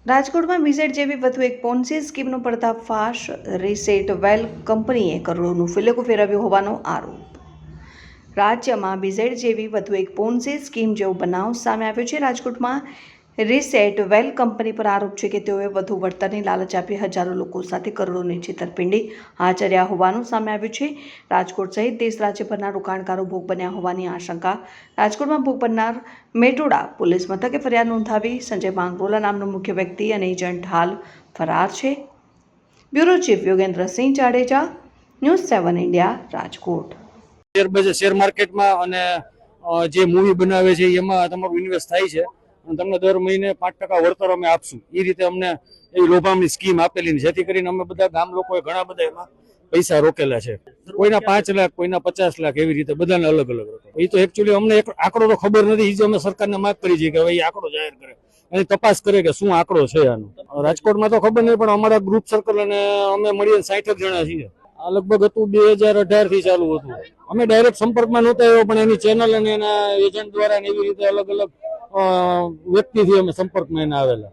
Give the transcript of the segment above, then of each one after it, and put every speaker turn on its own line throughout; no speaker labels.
રાજકોટમાં વિઝેટ જેવી વધુ એક પોન્સી સ્કીમનો પર્દાફાશ, રીસેટ વેલ કંપનીએ કરોડોનું ફિલ્લકો ફેરવ્યું હોવાનો આરોપ। રાજ્યમાં વિઝેટ જેવી વધુ એક પોન્સી સ્કીમ જેવો બનાવ સામે આવ્યો છે। રાજકોટમાં રીસેટ વેલ કંપની પર આરોપ છે કે તેઓએ વધુ વળતરની લાલચ આપી હજારો લોકો સાથે કરોડોની છેતરપિંડી આચર્યા હોવાનું સામે આવ્યું છે। રાજકોટ સહિત દેશ રાજ્યભરના રોકાણકારો ભોગ બન્યા હોવાની આશંકા। રાજકોટમાં ભોગ બનનાર મેટોડા પોલીસ મથકે ફરિયાદ નોંધાવી। સંજય માંગરોલા નામનો મુખ્ય વ્યક્તિ અને એજન્ટ હાલ ફરાર છે। Bureau chief Yogendrasinh Jadeja, news 7 India, Rajkot.
Share માર્કેટમાં અને જે મૂવી બનાવે છે એમાં તમારું ઇન્વેસ્ટ થાય છે અને તમને દર મહિને 5% વળતર અમે આપશું, એ રીતે અમને એવી લોભામણી સ્કીમ આપેલી છે, જેથી કરીને અમે બધા ગામ લોકોએ ઘણા બધા એમાં પૈસા રોકેલા છે। કોઈના 5 લાખ, કોઈના 50 લાખ, એવી રીતે બધાને અલગ અલગ રકમ। એ તો એકચ્યુઅલી અમને એક આંકડો તો ખબર નથી, એ અમે સરકારને માંગ કરી છે કે હવે એ આંકડો જાહેર કરે, એની તપાસ કરે કે શું આંકડો છે આનો। રાજકોટમાં તો ખબર નહીં, પણ અમારા ગ્રુપ સર્કલ અને અમે મળીને 60 જણા છીએ। આ લગભગ હતું 2018 થી ચાલુ હતું। અમે ડાયરેક્ટ સંપર્કમાં નહોતા આવ્યો, પણ એની ચેનલ અને એના એજન્ટ દ્વારા એવી રીતે અલગ અલગ વ્યક્તિથી અમે સંપર્કમાં એના આવેલા।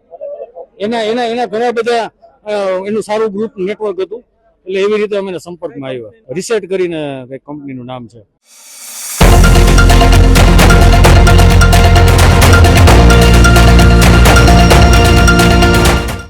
એના ઘણા બધા એનું સારું ગ્રુપ નેટવર્ક હતું, એટલે એવી રીતે અમે સંપર્કમાં આવ્યા। રીસેટ કરીને કંઈક કંપનીનું નામ છે।